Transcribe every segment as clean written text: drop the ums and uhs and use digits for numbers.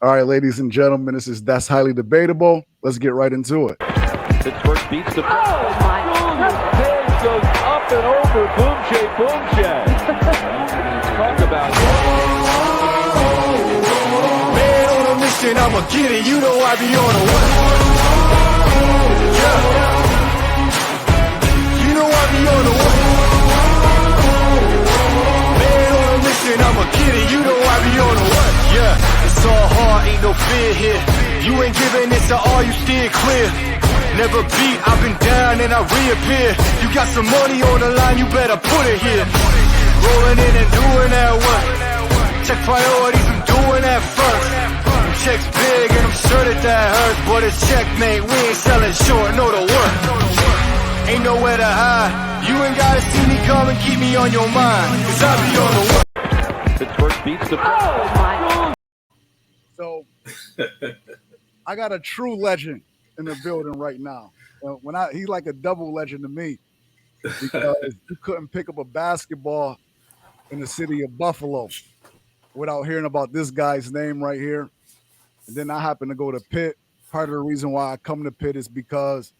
All right, ladies and gentlemen, that's highly debatable. Let's get right into it. Pittsburgh beats the. Oh my! Page goes up and over. Boom Shay, boom Shay. Talk about. Man on a mission, I'ma get it. You know I be on a what? Yeah. You know I be on a what? Man on a mission, I'ma get it. You know I be on a what? Yeah. It's all hard, ain't no fear here. You ain't giving it to all, you steer clear. Never beat, I've been down and I reappear. You got some money on the line, you better put it here. Rolling in and doing that work. Check priorities, I'm doing that first. Check's big and I'm sure that hurts. But it's checkmate, we ain't selling short, no the work. Ain't nowhere to hide. You ain't gotta see me come and keep me on your mind. Cause I be on the work. Pittsburgh beats the. Oh my! So, I got a true legend in the building right now. He's like a double legend to me because you couldn't pick up a basketball in the city of Buffalo without hearing about this guy's name right here. And then I happen to go to Pitt. Part of the reason why I come to Pitt is because,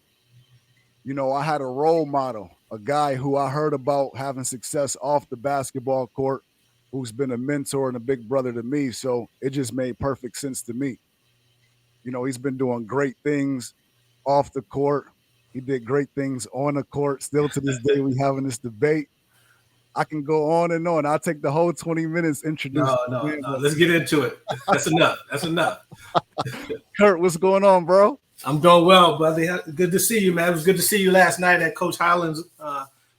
I had a role model, a guy who I heard about having success off the basketball court, who's been a mentor and a big brother to me. So it just made perfect sense to me. He's been doing great things off the court. He did great things on the court. Still to this day, we having this debate. I can go on and on. I'll take the whole 20 minutes introducing. No. Let's get into it. That's enough. Kurt, what's going on, bro? I'm doing well, brother. Good to see you, man. It was good to see you last night at Coach Highland's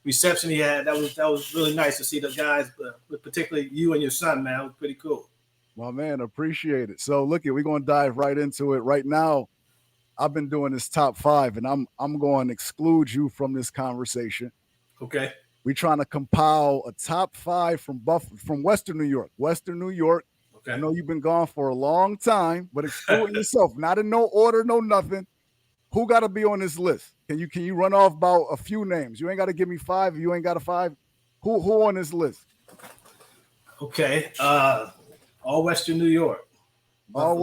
reception he had. That was really nice to see the guys, particularly you and your son, man. It was pretty cool. My man, appreciate it. So look, we're going to dive right into it. Right now, I've been doing this top 5, and I'm going to exclude you from this conversation. Okay. We're trying to compile a top 5 from Western New York. Western New York. Okay. I know you've been gone for a long time, but excluding yourself, not in no order, no nothing. Who got to be on this list? Can you run off about a few names? You ain't got to give me 5. If you ain't got a 5, who on this list? Okay. All Western New York. All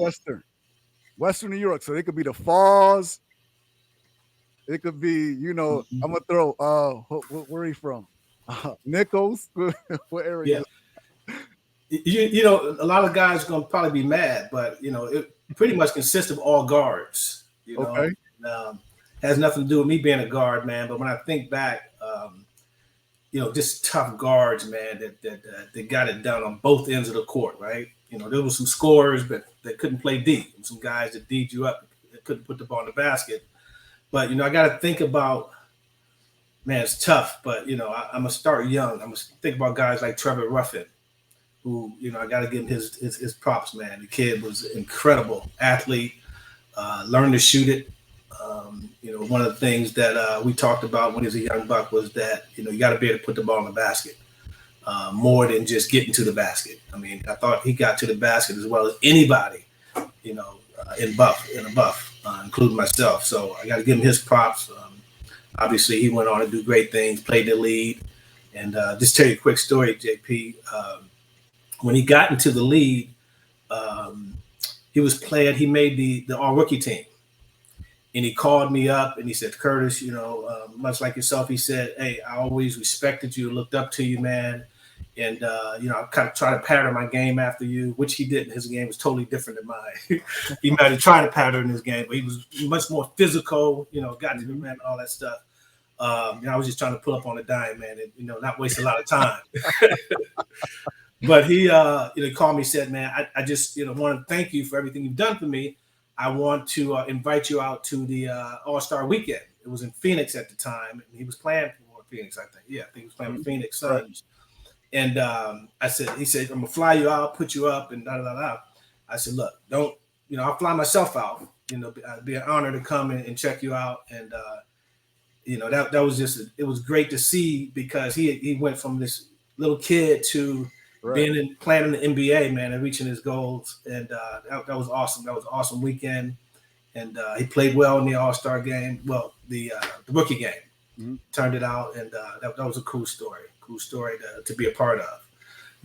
Western New York. So it could be the Falls. It could be, I'm gonna throw. Where are you from? Nichols. What area? Yeah. A lot of guys are gonna probably be mad, but it pretty much consists of all guards. Okay. Has nothing to do with me being a guard, man. But when I think back, just tough guards, man, that got it done on both ends of the court, right? There was some scorers, but they couldn't play D. Some guys that D'd you up, that couldn't put the ball in the basket. But, I got to think about, man, it's tough. But, I'm going to start young. I'm going to think about guys like Trevor Ruffin, who, I got to give him his props, man. The kid was incredible athlete, learned to shoot it. One of the things that we talked about when he was a young buck was that, you got to be able to put the ball in the basket more than just getting to the basket. I mean, I thought he got to the basket as well as anybody, in a buff, including myself. So I got to give him his props. Obviously, he went on to do great things, played the lead. And just tell you a quick story, JP. When he got into the lead, he made the all-rookie team. And he called me up and he said, Curtis, much like yourself, he said, hey, I always respected you, looked up to you, man. And, I kind of tried to pattern my game after you, which he didn't. His game was totally different than mine. He might have tried to pattern his game, but he was much more physical, got to the man, all that stuff. I was just trying to pull up on a dime, man, and, not waste a lot of time. But he called me, said, man, I just, want to thank you for everything you've done for me. I want to invite you out to the All-Star Weekend. It was in Phoenix at the time. And he was playing for Phoenix, I think. Yeah, I think he was playing for Phoenix Suns. And he said, I'm going to fly you out, put you up, and da-da-da-da. I said, look, I'll fly myself out. It'd be an honor to come and check you out. And, that was it was great to see because he went from this little kid to playing in the NBA, man, and reaching his goals. And that was awesome. That was an awesome weekend. And he played well in the All-Star game. Well, the rookie game turned it out. And that was a cool story to be a part of.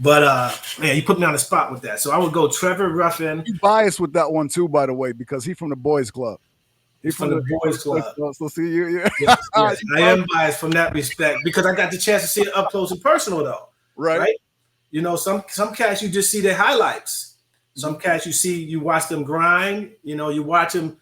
But man, you put me on the spot with that. So I would go Trevor Ruffin. He's biased with that one too, by the way, because he's from the boys' club. He's from the boys' club. So see you. Yes, I am biased from that respect because I got the chance to see it up close and personal, though. Right. You know, some cats you just see their highlights. Some cats you watch them grind. You know, you watch them,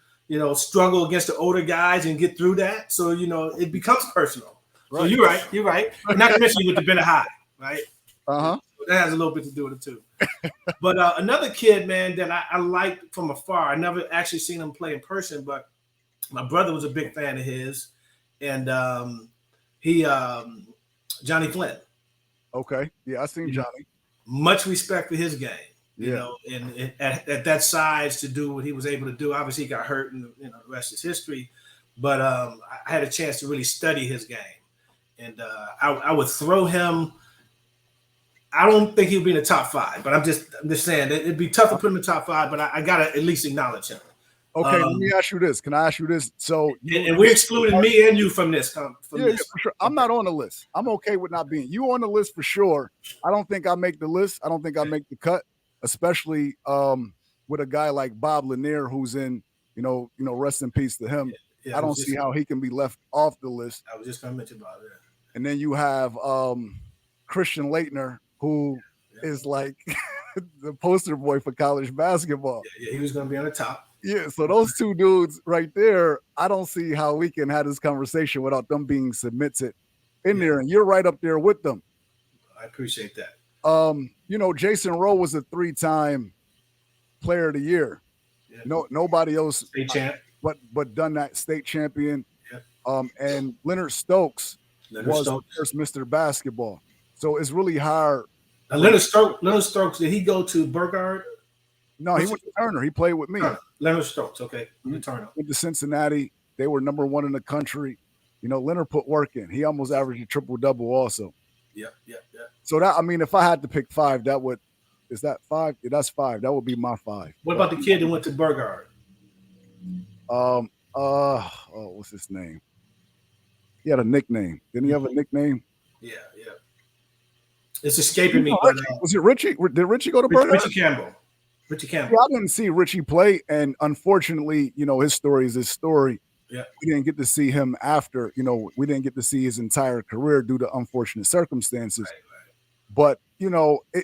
struggle against the older guys and get through that. So it becomes personal. Right. So you're right. Not to mention with the Bennett High, right? Uh-huh. So that has a little bit to do with it too. But another kid, man, that I liked from afar. I never actually seen him play in person, but my brother was a big fan of his, and Johnny Flynn. Okay, yeah, I seen Johnny. Much respect for his game, and at that size to do what he was able to do. Obviously, he got hurt, and the rest is history. But I had a chance to really study his game, and I would throw him. I don't think he would be in the top 5, but I'm just saying that it'd be tough to put him in the top 5. But I gotta at least acknowledge him. Okay, let me ask you this. Can I ask you this? So, and we excluded me and you from this. Yeah, for sure. I'm not on the list. I'm okay with not being. You on the list for sure. I don't think I make the list. I don't think I make the cut, especially with a guy like Bob Lanier, who's in, rest in peace to him. Yeah, I don't see how he can be left off the list. I was just going to mention about that. And then you have Christian Laettner, who is like the poster boy for college basketball. Yeah, he was going to be on the top. Yeah, so those two dudes right there, I don't see how we can have this conversation without them being submitted in there, and you're right up there with them. I appreciate that. Jason Rowe was a 3-time Player of the Year. Yeah. Nobody else state champ, but done that, state champion. Yeah. And Leonard Stokes was the first Mr. Basketball. So it's really hard. Leonard Stokes, did he go to Burgard? No, he went to Turner. He played with me. Leonard Stokes, okay. Turner. Went to Cincinnati. They were number 1 in the country. Leonard put work in. He almost averaged a triple-double also. Yeah. So if I had to pick 5, is that 5? Yeah, that's 5. That would be my 5. What about the kid that went to Burgard? What's his name? He had a nickname. Didn't he have a nickname? Yeah. It's escaping me. Was it Richie? Did Richie go to Burgard? Richie Campbell. Yeah, I didn't see Richie play, and unfortunately, his story is his story. Yeah, we didn't get to see him after. We didn't get to see his entire career due to unfortunate circumstances. Right. But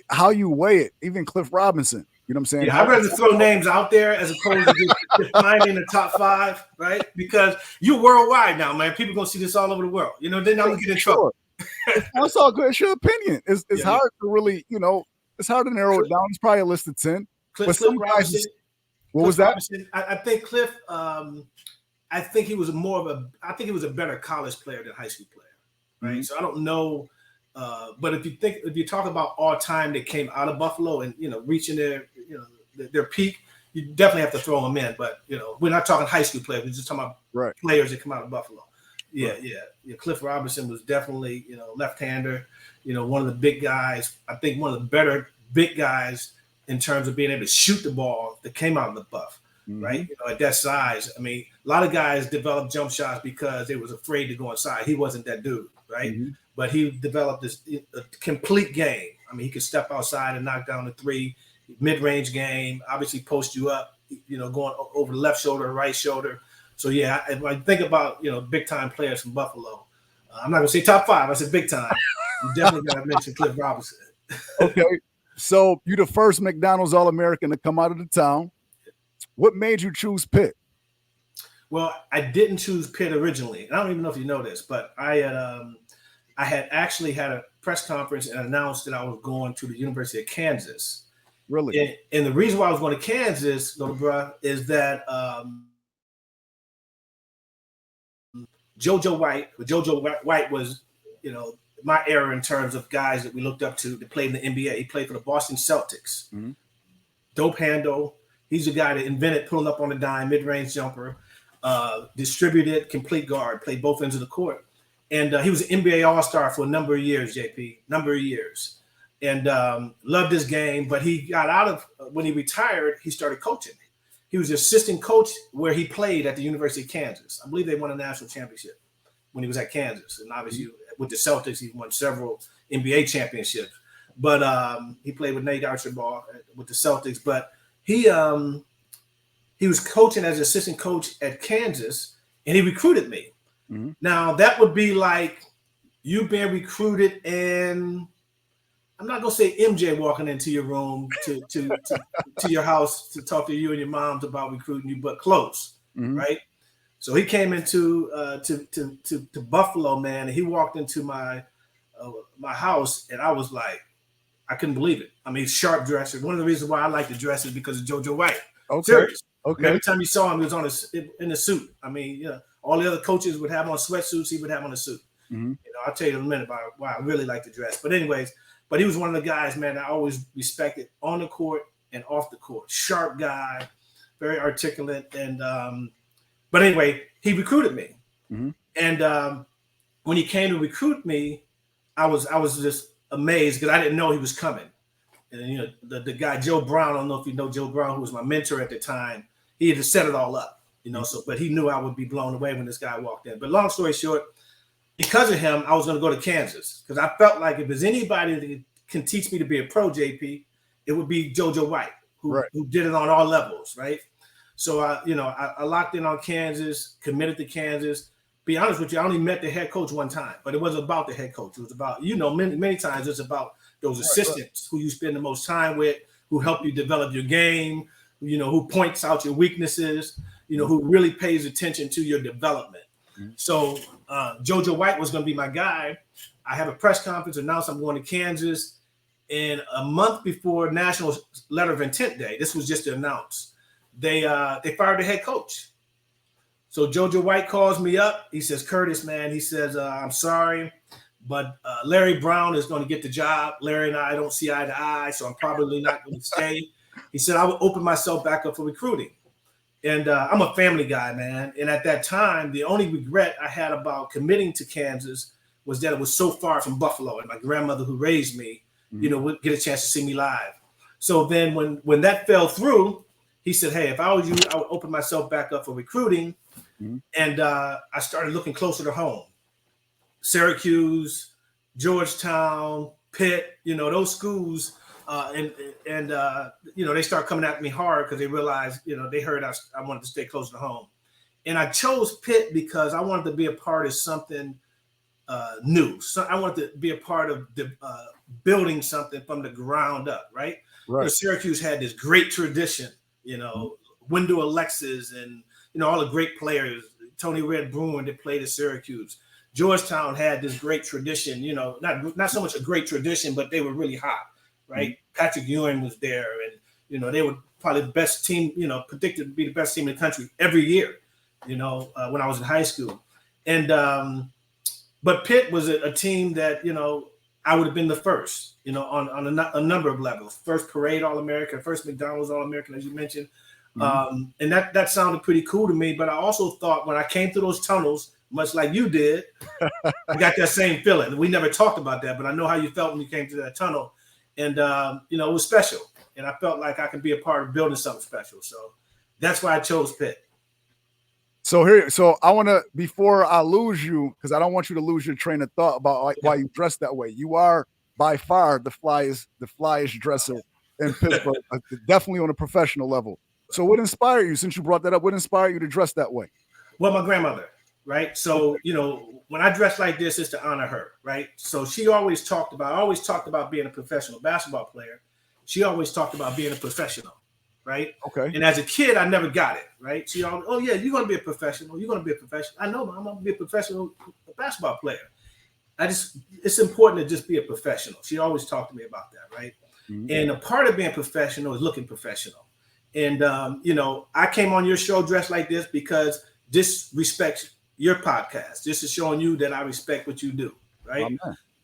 how you weigh it, even Cliff Robinson. You know what I'm saying? Yeah, I'd rather throw names out there as opposed to just finding the top 5, right? Because you're worldwide now, man. People gonna see this all over the world. Then I'm gonna get in trouble. That's all good. It's your opinion. It's hard to really, it's hard to narrow it down. It's probably a list of 10. Cliff Robinson. What was that? Robinson, I think Cliff. I think he was he was a better college player than high school player, right? Mm-hmm. So I don't know, but if you talk about all time that came out of Buffalo and reaching their peak, you definitely have to throw them in. But we're not talking high school players. We're just talking about players that come out of Buffalo. Yeah. Cliff Robinson was definitely left-hander. One of the big guys. I think one of the better big guys in terms of being able to shoot the ball that came out of the Buff, right? At that size. I mean, a lot of guys developed jump shots because they was afraid to go inside. He wasn't that dude, right? Mm-hmm. But he developed this complete game. I mean, he could step outside and knock down the 3, mid-range game, obviously post you up, going over the left shoulder, right shoulder. So, yeah, if I think about, big-time players from Buffalo, I'm not going to say top 5. I said big-time. You definitely got to mention Cliff Robinson. Okay. So you're the first McDonald's All-American to come out of the town. What made you choose Pitt? Well, I didn't choose Pitt originally. I don't even know if you know this, but I had actually had a press conference and announced that I was going to the University of Kansas. Really? And the reason why I was going to Kansas, little bruh, is that JoJo White was, my era in terms of guys that we looked up to that played in the NBA. He played for the Boston Celtics. Mm-hmm. Dope handle. He's the guy that invented pulling up on the dime, mid-range jumper, distributed, complete guard, played both ends of the court. And he was an NBA All-Star for a number of years, JP, and loved his game. But he got out of, when he retired, he started coaching. He was the assistant coach where he played at the University of Kansas. I believe they won a national championship when he was at Kansas. And obviously with the Celtics, he won several NBA championships. but he played with Nate Archibald with the Celtics. But he was coaching as an assistant coach at Kansas, and he recruited me. Mm-hmm. Now that would be like you being recruited, and I'm not gonna say MJ walking into your room to your house to talk to you and your moms about recruiting you, but close, right? So he came into to Buffalo, man, and he walked into my house, and I was like, I couldn't believe it. I mean, sharp dresser. One of the reasons why I like to dress is because of JoJo White. Okay. Serious. Okay. Every time you saw him, he was in a suit. I mean, all the other coaches would have on sweatsuits. He would have on a suit. Mm-hmm. I'll tell you in a minute about why I really like to dress. But anyways, he was one of the guys, man, I always respected on the court and off the court. Sharp guy, very articulate. And but anyway, he recruited me. Mm-hmm. And when he came to recruit me, I was just amazed because I didn't know he was coming. And the guy Joe Brown, I don't know if you know Joe Brown, who was my mentor at the time, he had to set it all up, so but he knew I would be blown away when this guy walked in. But long story short, because of him, I was going to go to Kansas because I felt like if there's anybody that can teach me to be a pro, JP, it would be JoJo White, who did it on all levels, right? So I locked in on Kansas, committed to Kansas. Be honest with you, I only met the head coach one time, but it wasn't about the head coach. It was about, many times it's about those assistants who you spend the most time with, who help you develop your game, who points out your weaknesses, who really pays attention to your development. Mm-hmm. So JoJo White was going to be my guy. I have a press conference, announced I'm going to Kansas. And a month before National Letter of Intent Day, this was just to announce, they fired the head coach. So JoJo White calls me up. He says, Curtis, man, he says, I'm sorry, but Larry Brown is going to get the job. Larry and I don't see eye to eye, so I'm probably not going to stay. He said, I will open myself back up for recruiting. And I'm a family guy, man. And at that time, the only regret I had about committing to Kansas was that it was so far from Buffalo. And my grandmother who raised me, would get a chance to see me live. So then when that fell through, he said, hey, if I was you, I would open myself back up for recruiting. Mm-hmm. And I started looking closer to home. Syracuse, Georgetown, Pitt, those schools. And they start coming at me hard because they realized, they heard I wanted to stay close to home. And I chose Pitt because I wanted to be a part of something new. So I wanted to be a part of building something from the ground up, right? Syracuse had this great tradition, Wendell Alexis and, all the great players, Tony Red Bruin that played at Syracuse. Georgetown had this great tradition, not so much a great tradition, but they were really hot, right? Mm-hmm. Patrick Ewing was there, and, they were probably the best team, predicted to be the best team in the country every year, when I was in high school. And, but Pitt was a team that, I would have been the first, on a number of levels. First parade All-American, first McDonald's All-American, as you mentioned. Mm-hmm. And that sounded pretty cool to me. But I also thought when I came through those tunnels, much like you did, I got that same feeling. We never talked about that, but I know how you felt when you came through that tunnel. And, it was special. And I felt like I could be a part of building something special. So that's why I chose Pitt. So I want to, before I lose you, because I don't want you to lose your train of thought about why you dress that way. You are by far the flyest dresser in Pittsburgh, definitely on a professional level. So what inspired you, since you brought that up, what inspired you to dress that way? Well, my grandmother, right? So, when I dress like this, it's to honor her, right? So she always talked about being a professional basketball player. She always talked about being a professional, right? Okay. And as a kid, I never got it, right? She always, oh yeah, you're going to be a professional. You're going to be a professional. I know, Mom, I'm going to be a professional basketball player. It's important to just be a professional. She always talked to me about that, right? Mm-hmm. And a part of being professional is looking professional. And, I came on your show dressed like this because this respects your podcast. This is showing you that I respect what you do, right?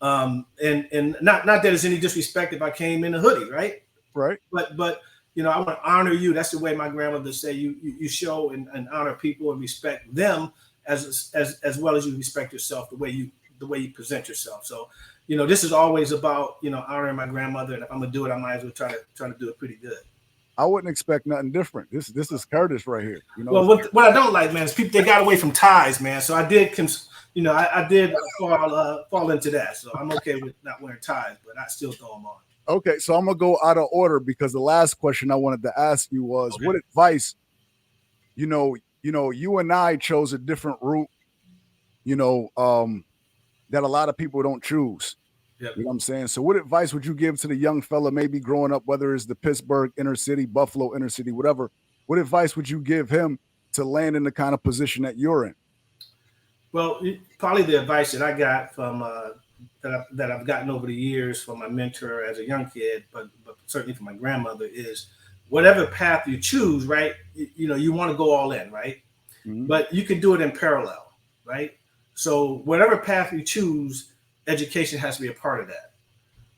And not that there's any disrespect if I came in a hoodie, right? Right. But I want to honor you. That's the way my grandmother say you show and honor people and respect them as well as you respect yourself, the way you present yourself. So, this is always about, honoring my grandmother. And if I'm gonna do it, I might as well try to do it pretty good. I wouldn't expect nothing different. This is Curtis right here. You know. Well, what I don't like, man, is people they got away from ties, man. So I did, I did fall into that. So I'm okay with not wearing ties, but I still throw them on. Okay, so I'm gonna go out of order because the last question I wanted to ask you was, what advice? You and I chose a different route. That a lot of people don't choose. Yep. You know what I'm saying? So what advice would you give to the young fella maybe growing up, whether it's the Pittsburgh inner city, Buffalo inner city, whatever? What advice would you give him to land in the kind of position that you're in? Well, probably the advice that I got from that I've gotten over the years from my mentor as a young kid, but certainly from my grandmother is whatever path you choose, right? You want to go all in, right? Mm-hmm. But you can do it in parallel, right? So whatever path you choose, education has to be a part of that.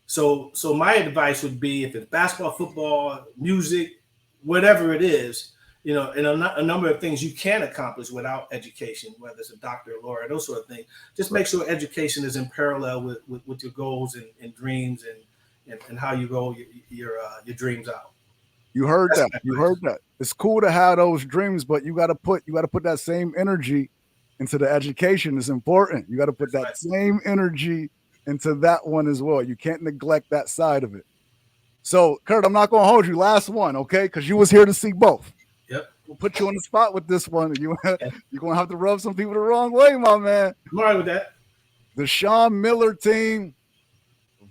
So my advice would be if it's basketball, football, music, whatever it is, and a number of things you can accomplish without education, whether it's a doctor, a lawyer, those sort of things. Just make sure education is in parallel with your goals and dreams and how you roll your dreams out. You heard that. You heard that. It's cool to have those dreams, but you got to put that same energy into the education. Is important. You got to put that same energy into that one as well. You can't neglect that side of it. So, Kurt, I'm not going to hold you. Last one, okay? Because you was here to see both. Yep. We'll put you on the spot with this one. You're going to have to rub some people the wrong way, my man. I'm all right with that. The Sean Miller team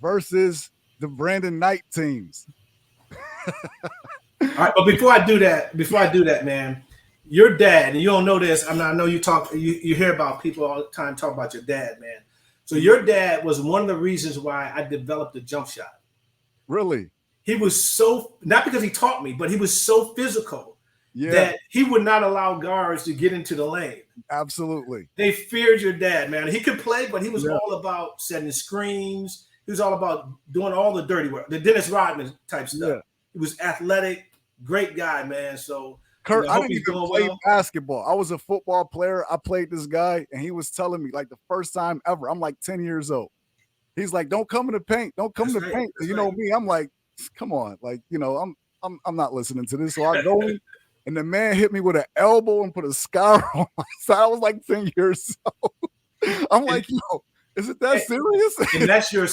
versus the Brandon Knight teams. All right, but before I do that, man, your dad, and you don't know this. I know you hear about people all the time talk about your dad, man. So your dad was one of the reasons why I developed the jump shot. Really? He was so, not because he taught me, but he was so physical that he would not allow guards to get into the lane. Absolutely. They feared your dad, man. He could play, but he was all about setting screens. He was all about doing all the dirty work, the Dennis Rodman type stuff. Yeah. He was athletic, great guy, man. So, Kurt, I didn't even play basketball. I was a football player. I played this guy, and he was telling me, like, the first time ever, I'm like 10 years old. He's like, don't come in the paint. Don't come in the paint. You know me, I'm like, come on. Like, I'm not listening to this. So I go in, and the man hit me with an elbow and put a scar on my side. I was like 10 years old. I'm like, yo, is it that serious? And that's you're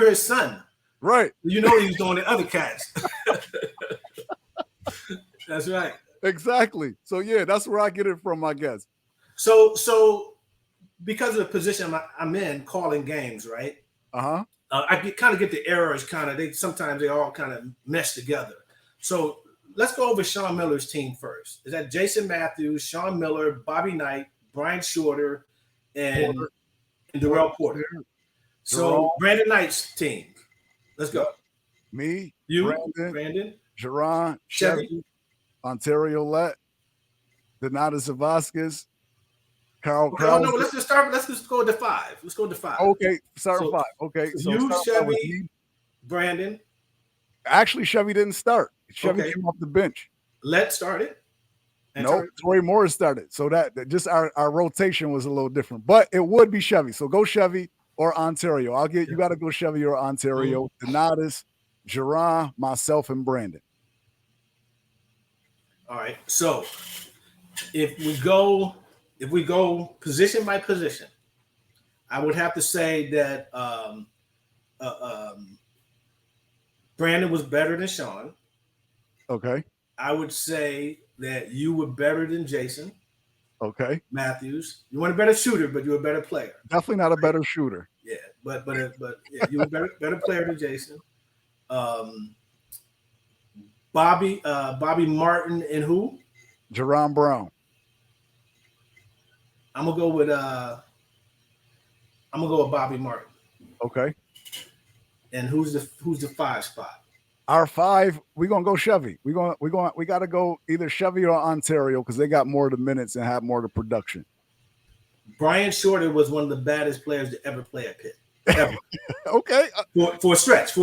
his son. Right. You know he's doing the other cats. That's right. Exactly. So yeah, that's where I get it from, I guess. So because of the position I'm in, calling games, right? I kind of get the errors. Sometimes they all kind of mesh together. So let's go over Sean Miller's team first. Is that Jason Matthews, Sean Miller, Bobby Knight, Brian Shorter, and Darrell Porter. So Brandon Knight's team. Let's go. Me, you, Brandon, Jerron, Chevy, Ontario Lett, Donatas Vasquez, Carl. No, let's just start. Let's just go to 5. Let's go to 5. Okay, start 5. Okay, so you, Chevy, Brandon. Actually, Chevy didn't start. Chevy came off the bench. Lett started. No, Troy Morris started. So that just our rotation was a little different, but it would be Chevy. So go Chevy or Ontario. You got to go Chevy or Ontario. Donatas, Jerron, myself, and Brandon. All right. So if we go position by position, I would have to say that Brandon was better than Sean. Okay. I would say that you were better than Jason. Okay. Matthews. You weren't a better shooter, but you were a better player. Definitely not a better shooter. Yeah, but yeah, you were better player than Jason. Bobby Martin and who? Jerron Brown. I'm gonna go with Bobby Martin. Okay. And who's the 5 spot? Our 5, we're gonna go Chevy. We gotta go either Chevy or Ontario because they got more of the minutes and have more of the production. Brian Shorter was one of the baddest players to ever play at Pitt. Ever. Okay. For a stretch.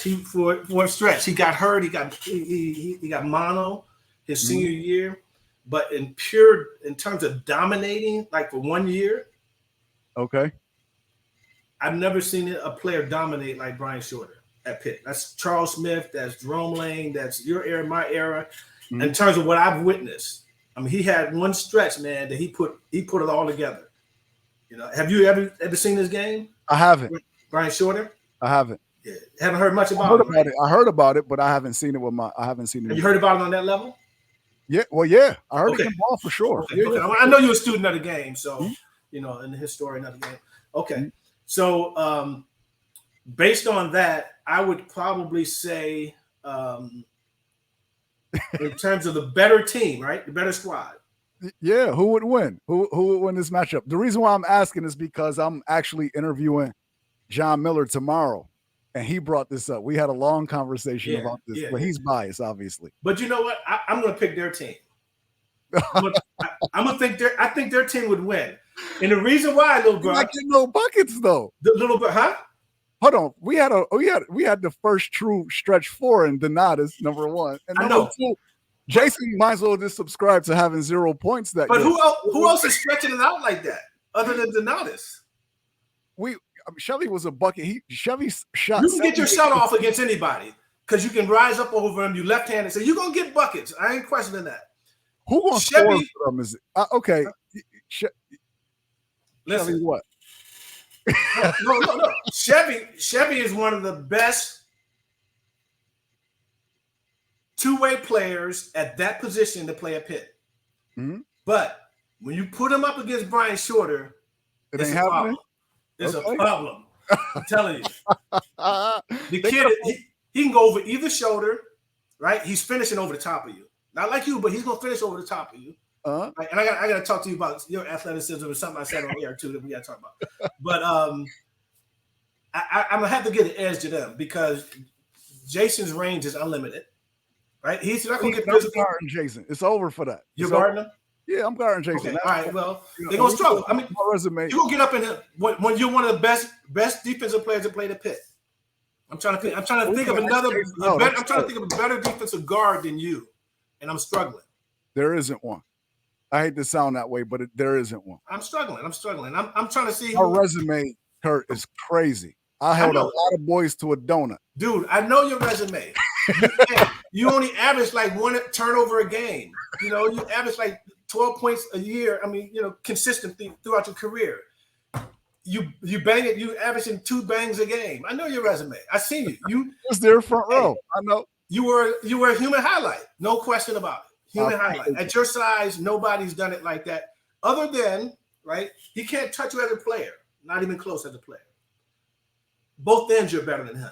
He got hurt. He got mono his senior year. But in terms of dominating, like for 1 year. Okay. I've never seen a player dominate like Brian Shorter. at Pitt. That's Charles Smith. That's Jerome Lane. That's your era, my era. Mhm. In terms of what I've witnessed, I mean, he had one stretch, man, that he put it all together. You know, have you ever seen this game? I haven't. Brian Shorter? I haven't. Yeah. Haven't heard much I about heard him. about it. I heard about it, but I haven't seen it with my. I haven't seen it. Have you heard about it on that level? Yeah. Well, yeah. I heard Okay. it can ball for sure. Okay. Yeah, Okay. yeah. I know you're a student of the game, so Mhm. you know, and the historian of the game. Okay. Mhm. So based on that, I would probably say in terms of the better team, right? The better squad. Yeah, who would win? Who would win this matchup? The reason why I'm asking is because I'm actually interviewing John Miller tomorrow, and he brought this up. We had a long conversation Yeah, about this, yeah, but yeah. he's biased, obviously. But you know what? I'm going to pick their team. I'm gonna think I think their team would win, and the reason why, little bro, Not getting no buckets though. the little bit, huh? Hold on, we had the first true stretch 4 in Donatus, number 1, and I number know. 2. Jason might as well just subscribe to having 0 points that But game. who else is stretching it out like that other than Donatus? Chevy was a bucket. Chevy shot. You can get your 78%. shot off against anybody because you can rise up over him. You left-handed, so you're gonna get buckets. I ain't questioning that. Who gonna Chevy- score for them? Is it okay? Chevy Listen, what? no. Chevy is one of the best two-way players at that position to play at Pitt. Mhm. But when you put him up against Brian Shorter, It it's ain't a happening. problem. It's Okay. a problem. I'm telling you. The They kid, could've- he can go over either shoulder, right? He's finishing over the top of you. Not like you, but he's gonna finish over the top of you. Uh-huh. Right? And I got to talk to you about your athleticism or something I said on air too that we got to talk about. But I'm gonna have to get an edge to them because Jason's range is unlimited, right? He's not gonna get I'm physical. guarding Jason. It's over for that. You're It's over. guarding him? Yeah, I'm guarding Jason. Okay, all right. Well, You they're know, gonna struggle. I mean, my resume. you're gonna get up in the when you're one of the best defensive players that played at Pitt. I'm trying to think of another. I'm trying to think of a better defensive guard than you, and I'm struggling. There isn't one. I hate to sound that way, but there isn't one. I'm struggling. I'm trying to see. My resume, Kurt, is crazy. I held a know. lot of boys to a donut. Dude, I know your resume. You only average like 1 turnover a game. You know, you average like 12 points a year. I mean, you know, consistently throughout your career. You bang it. You averaging 2 bangs a game. I know your resume. I seen you. You It's their front row. I know. you were a human highlight. No question about it. Human highlight. At your size, nobody's done it like that. Other than, right, he can't touch you as a player. Not even close as a player. Both ends you're better than him.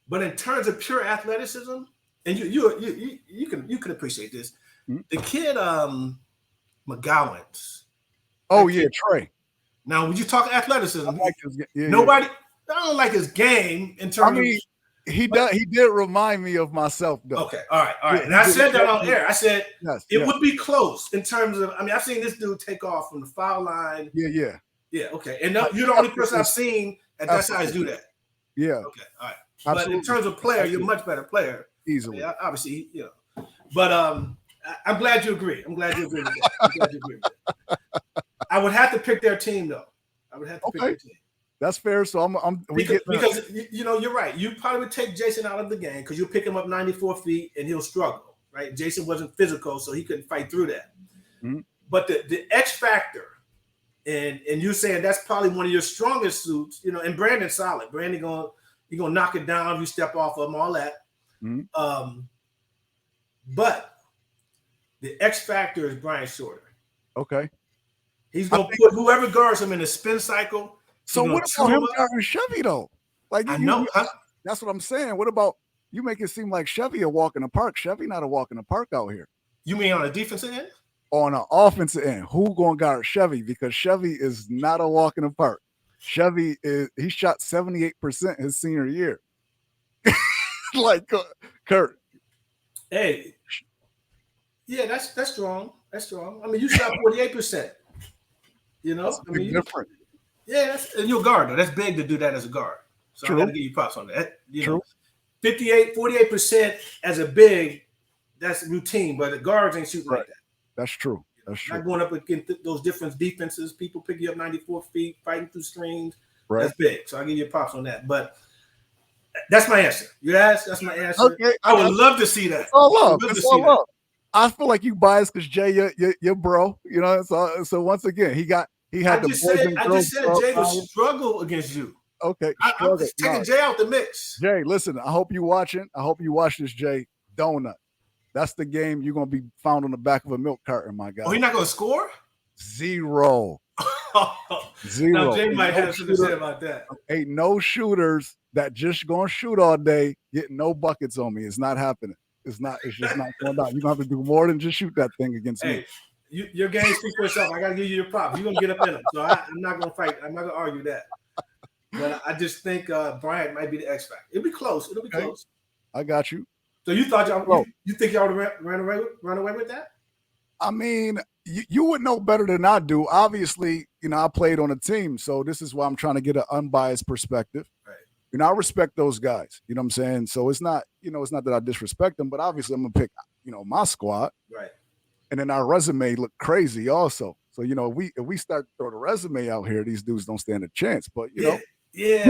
But in terms of pure athleticism, and you can appreciate this. Mhm. The kid McGowan's. Oh yeah, Trey. Now, when you talk athleticism, I like his, yeah, nobody I don't like his game in terms I mean, he did remind me of myself though. Okay, all right. Yeah, And I said that on air. I said Yes, it yes. would be close in terms of. I mean, I've seen this dude take off from the foul line. Yeah. Yeah, okay. And you're the only person I've seen at that size do that. Yeah, Okay, all right. But in absolutely. terms of player, you're a much better player. Easily. Yeah, obviously, you know. But I'm glad you agree. I'm glad you agree with that. I would have to pick their team though. I would have to pick Okay. their team. That's fair. So Because you know, you're right. You probably would take Jason out of the game because you'll pick him up 94 feet and he'll struggle, right? Jason wasn't physical, so he couldn't fight through that. Mhm. But the X factor, and you saying that's probably one of your strongest suits, you know, and Brandon's solid. Brandon you're gonna knock it down if you step off of him, all that. Mhm. But the X factor is Brian Shorter. Okay. He's gonna put whoever guards him in a spin cycle. So he's what gonna about chew him up. guarding Chevy though? Like I know. that's what I'm saying. What about you make it seem like Chevy a walk in the park? Chevy not a walk in the park out here. You mean on a defensive end? On an offensive end, who gonna guard Chevy? Because Chevy is not a walk in the park. Chevy he shot 78% his senior year. Like Kurt. Hey, yeah, that's strong. That's strong. I mean, you shot 48%. You know, That's different. Yeah, and you're a guard though. That's big to do that as a guard. So True. I got to give you props on that. You True. know, 48% as a big, that's routine. But the guards ain't shooting like that. That's true. That's Not true. going up against those different defenses. People pick you up 94 feet, fighting through screens. Right. That's big. So I'll give you props on that. But That's my answer. You asked. That's my answer. Okay, I would love to see that. It's all I love. would love It's to all see love. I feel like you biased because Jay, you're bro. You know, so once again, he had that. the boys and I girls just said club Jay would power. struggle against you. Okay, I'm struggle. just taking No. Jay out the mix. Jay, listen, I hope you watching. I hope you watch this, Jay. Donut. That's the game you're gonna be found on the back of a milk carton, my guy. Oh, he's not gonna score? 0. Now Jay might have something to say about that. Ain't no shooters that just gonna shoot all day, getting no buckets on me. It's not happening. It's just not going down. You're gonna have to do more than just shoot that thing against me. Your game speaks for itself. I gotta give you your props. You're gonna get up in them. So I'm not gonna fight. I'm not gonna argue that. But I just think Bryant might be the X factor. It'll be close. It'll be close. I got you. So you thought you think y'all would run away with that? I mean, you would know better than I do. Obviously, I played on a team, so this is why I'm trying to get an unbiased perspective. Right. I respect those guys. You know what I'm saying? So it's not, it's not that I disrespect them, but obviously I'm gonna pick, my squad. Right. And then our resume look crazy also. So, if we start throwing the resume out here, these dudes don't stand a chance. But you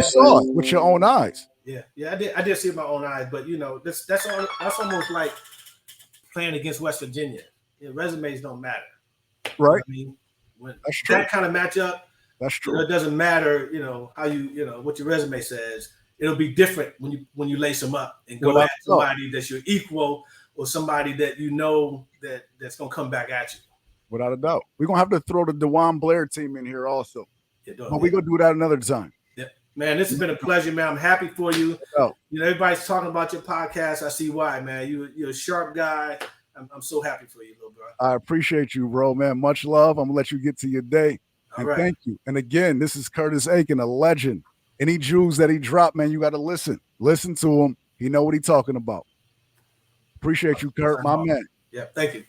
saw it with your own eyes. Yeah, I did see it with my own eyes, but that's almost like playing against West Virginia. Resumes don't matter. Right. I mean, when that's true. That kind of matchup, that's true. It doesn't matter, how what your resume says. It'll be different when you lace them up and go at somebody that's your equal or somebody that that's gonna come back at you. Without a doubt. We're gonna have to throw the DeJuan Blair team in here also. But we're gonna do that another time. Yeah. Man, this has been a pleasure, man. I'm happy for you. Oh. Everybody's talking about your podcast. I see why, man. You're a sharp guy. I'm so happy for you, little bro. I appreciate you, bro, man. Much love. I'm gonna let you get to your day. All right. Thank you. And again, this is Curtis Aiken, a legend. Any Jews that he dropped, man, you got to listen. Listen to him. He know what he's talking about. Appreciate you, Kurt, my man. Yeah, thank you.